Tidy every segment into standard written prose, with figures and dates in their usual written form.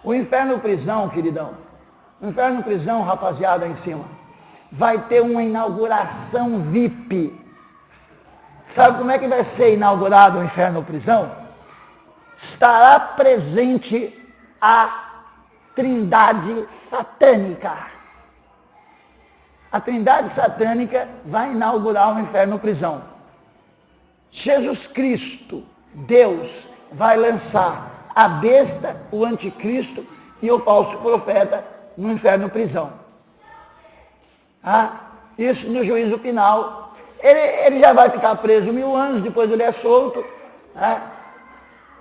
O inferno prisão, queridão, o inferno prisão, rapaziada, em cima, vai ter uma inauguração VIP. Sabe como é que vai ser inaugurado o inferno prisão? Estará presente a Trindade satânica. A Trindade satânica vai inaugurar o inferno prisão. Jesus Cristo, Deus, vai lançar a besta, o anticristo e o falso profeta no inferno prisão. Isso no juízo final. Ele já vai ficar preso 1000 anos, depois ele é solto.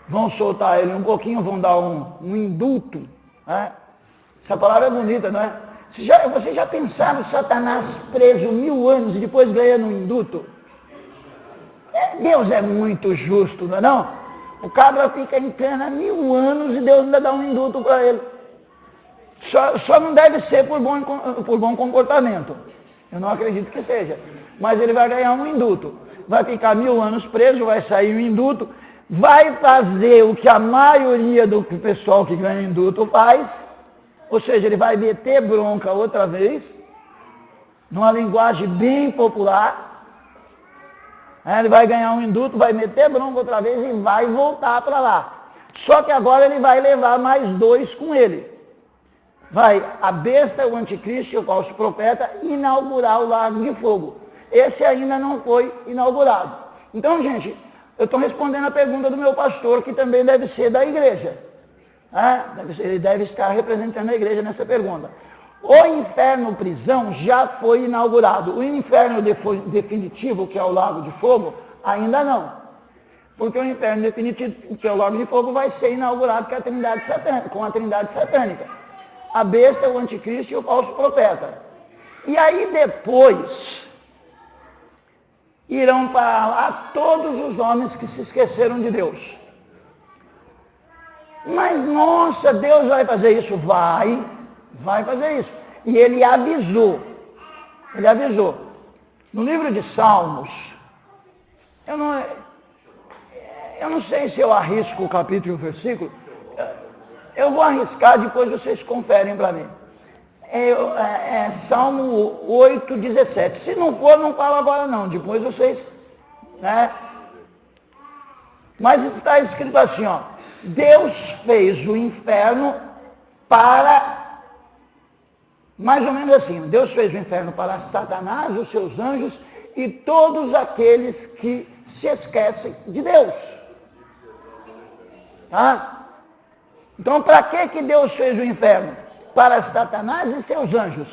Vão soltar ele um pouquinho, vão dar um indulto. Essa palavra é bonita, não é? Você já pensaram Satanás preso 1000 anos e depois ganhando um indulto? Deus é muito justo, não é não? O cabra fica em cana 1000 anos e Deus ainda dá um indulto para ele. Só não deve ser por bom comportamento. Eu não acredito que seja. Mas ele vai ganhar um indulto. Vai ficar 1000 anos preso, vai sair um indulto, vai fazer o que a maioria do pessoal que ganha indulto faz, ou seja, ele vai meter bronca outra vez, numa linguagem bem popular. Ele vai ganhar um indulto, vai meter bronca outra vez e vai voltar para lá. Só que agora ele vai levar mais 2 com ele. Vai a besta, o anticristo e o falso profeta inaugurar o lago de fogo. Esse ainda não foi inaugurado. Então, gente, eu estou respondendo a pergunta do meu pastor, que também deve ser da igreja. Ele deve estar representando a igreja nessa pergunta. O inferno prisão já foi inaugurado. O inferno definitivo, que é o lago de fogo, ainda não. Porque o inferno definitivo, que é o lago de fogo, vai ser inaugurado com a Trindade satânica. A besta, o anticristo e o falso profeta. E aí depois irão para lá todos os homens que se esqueceram de Deus. Mas, nossa, Deus vai fazer isso? Vai fazer isso. E ele avisou. No livro de Salmos, eu não sei se eu arrisco o capítulo e o versículo, eu vou arriscar, depois vocês conferem para mim. Salmo 8, 17. Se não for, não falo agora não, depois vocês, Mas está escrito assim, ó, Deus fez o inferno para, mais ou menos assim, Deus fez o inferno para Satanás, os seus anjos e todos aqueles que se esquecem de Deus. Então, para que Deus fez o inferno? Para Satanás e seus anjos.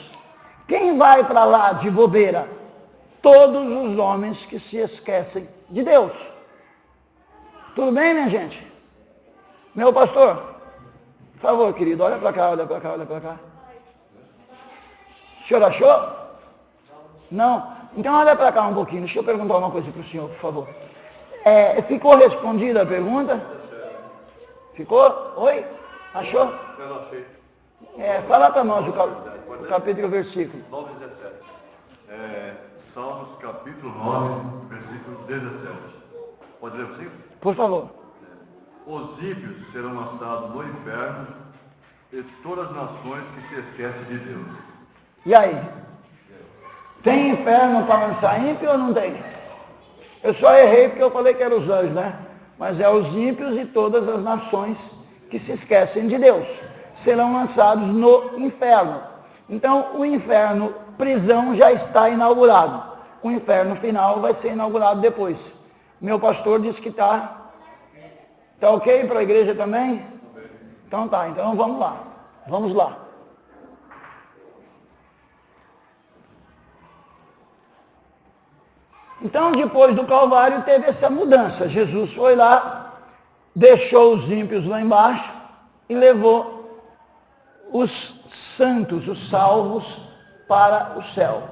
Quem vai para lá de bobeira? Todos os homens que se esquecem de Deus. Tudo bem, minha gente? Meu pastor, por favor, querido, olha para cá, olha para cá, olha para cá. O senhor achou? Não? Então olha para cá um pouquinho, deixa eu perguntar uma coisa para o senhor, por favor. Ficou respondida a pergunta? Ficou? Oi? Achou? Eu não sei. Fala para nós o capítulo e o versículo. 9 e 17. Salmos capítulo 9, versículo 17. Pode ler o versículo? Por favor. Os ímpios serão lançados no inferno e todas as nações que se esquecem de Deus. E aí? Tem inferno para lançar ímpio ou não tem? Eu só errei porque eu falei que eram os anjos, né? Mas é os ímpios e todas as nações que se esquecem de Deus. Serão lançados no inferno. Então, o inferno prisão já está inaugurado. O inferno final vai ser inaugurado depois. Meu pastor disse que está ok para a igreja também? Então tá, então vamos lá. Então, depois do Calvário, teve essa mudança. Jesus foi lá, deixou os ímpios lá embaixo e levou os santos, os salvos, para o céu.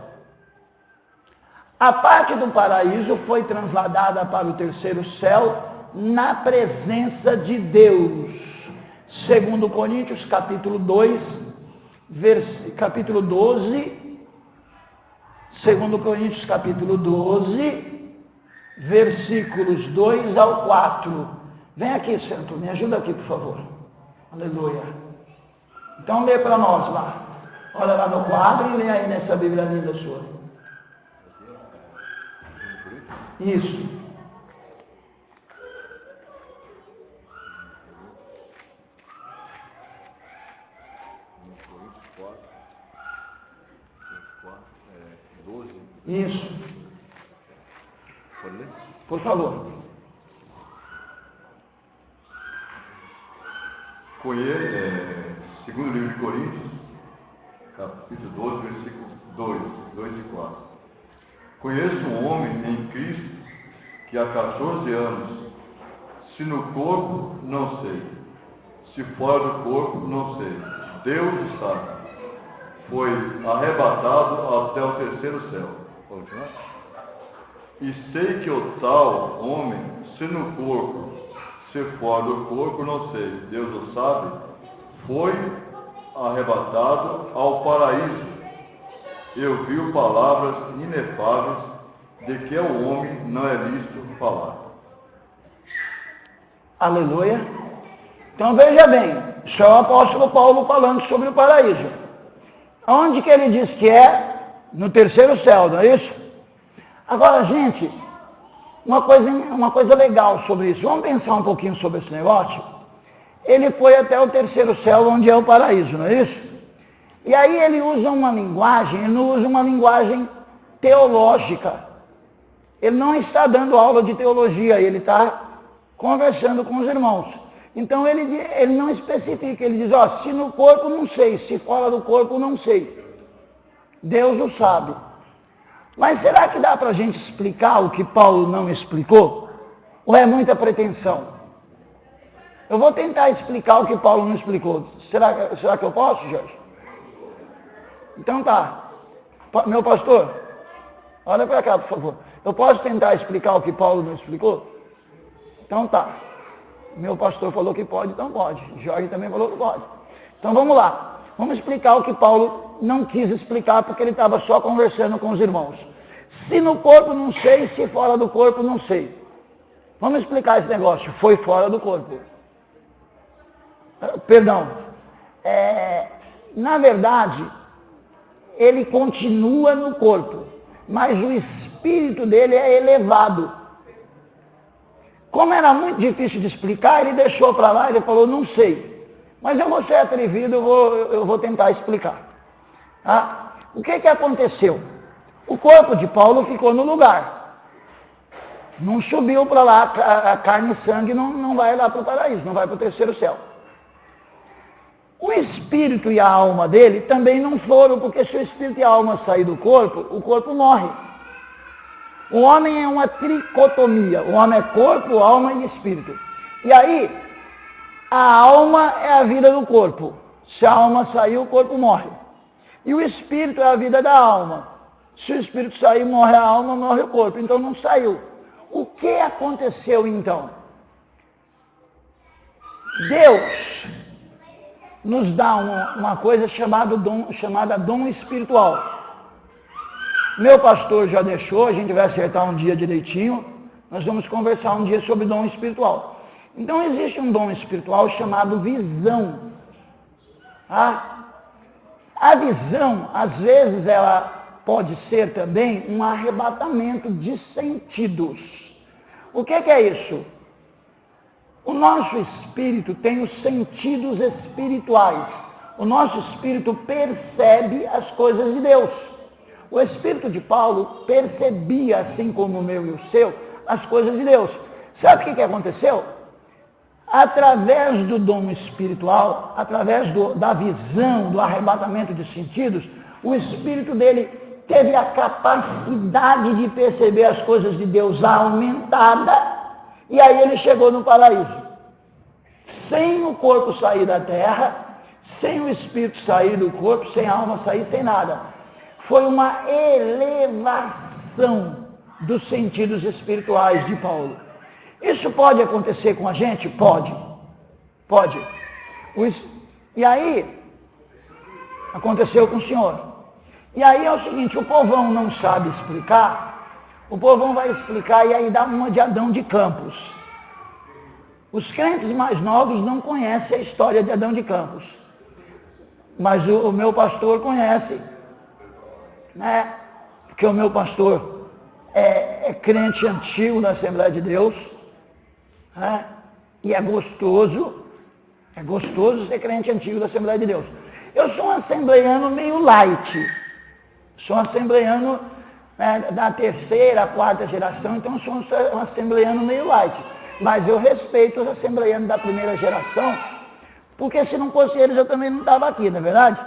A parte do paraíso foi transladada para o terceiro céu na presença de Deus. Segundo Coríntios, capítulo 2, capítulo 12, segundo Coríntios, capítulo 12, versículos 2 ao 4. Vem aqui, santo, me ajuda aqui, por favor. Aleluia. Então lê para nós lá. Olha lá no quadro e lê aí nessa Bíblia linda sua. Isso. Isso. Pode ler? Por favor. Segundo livro de Coríntios, capítulo 12, versículo 2 e 4. Conheço um homem em Cristo que há 14 anos, se no corpo, não sei, se fora do corpo, não sei, Deus o sabe, foi arrebatado até o terceiro céu. Pode continuar? E sei que o tal homem, se no corpo, se fora do corpo, não sei, Deus o sabe, foi arrebatado ao paraíso. Eu vi palavras inefáveis de que ao homem não é lícito falar. Aleluia. Então veja bem, isso é o apóstolo Paulo falando sobre o paraíso. Onde que ele diz que é? No terceiro céu, não é isso? Agora, gente, uma coisa legal sobre isso. Vamos pensar um pouquinho sobre esse negócio? Ele foi até o terceiro céu, onde é o paraíso, não é isso? E aí ele usa uma linguagem, ele não usa uma linguagem teológica. Ele não está dando aula de teologia, ele está conversando com os irmãos. Então ele não especifica, ele diz, ó, se no corpo não sei, se fora do corpo não sei. Deus o sabe. Mas será que dá para a gente explicar o que Paulo não explicou? Ou é muita pretensão? Eu vou tentar explicar o que Paulo não explicou. Será que eu posso, Jorge? Então tá. Meu pastor, olha para cá, por favor. Eu posso tentar explicar o que Paulo não explicou? Então tá. Meu pastor falou que pode, então pode. Jorge também falou que pode. Então vamos lá. Vamos explicar o que Paulo não quis explicar, porque ele estava só conversando com os irmãos. Se no corpo não sei, se fora do corpo não sei. Vamos explicar esse negócio. Foi fora do corpo. Perdão. Na verdade, ele continua no corpo, mas o espírito dele é elevado. Como era muito difícil de explicar, ele deixou para lá, ele falou, não sei. Mas eu vou ser atrevido, eu vou tentar explicar. Ah, o que aconteceu? O corpo de Paulo ficou no lugar. Não subiu para lá, a carne e sangue não vai lá para o paraíso, não vai para o terceiro céu. O espírito e a alma dele também não foram, porque se o espírito e a alma saírem do corpo, o corpo morre. O homem é uma tricotomia. O homem é corpo, alma e espírito. E aí, a alma é a vida do corpo. Se a alma sair, o corpo morre. E o espírito é a vida da alma. Se o espírito sair, morre a alma, morre o corpo. Então não saiu. O que aconteceu então? Deus nos dá uma coisa chamada dom espiritual. Meu pastor já deixou, a gente vai acertar um dia direitinho, nós vamos conversar um dia sobre dom espiritual. Então existe um dom espiritual chamado visão. A visão, às vezes, ela pode ser também um arrebatamento de sentidos. O que é isso? O nosso espírito tem os sentidos espirituais. O nosso espírito percebe as coisas de Deus. O espírito de Paulo percebia, assim como o meu e o seu, as coisas de Deus. Sabe o que aconteceu? Através do dom espiritual, através da visão, do arrebatamento de sentidos, o espírito dele teve a capacidade de perceber as coisas de Deus aumentada, e aí ele chegou no paraíso. Sem o corpo sair da terra, sem o espírito sair do corpo, sem a alma sair, sem nada. Foi uma elevação dos sentidos espirituais de Paulo. Isso pode acontecer com a gente? Pode. Pode. E aí, aconteceu com o senhor. E aí é o seguinte, o povão não sabe explicar, o povão vai explicar e aí dá uma de Adão de Campos. Os crentes mais novos não conhecem a história de Adão de Campos. Mas o meu pastor conhece, né? Porque o meu pastor é crente antigo na Assembleia de Deus, né? E é gostoso ser crente antigo da Assembleia de Deus. Eu sou um assembleiano meio light, sou um assembleiano, né, da terceira, quarta geração, então eu sou um assembleiano meio light. Mas eu respeito os assembleianos da primeira geração, porque se não fosse eles eu também não estava aqui, não é verdade?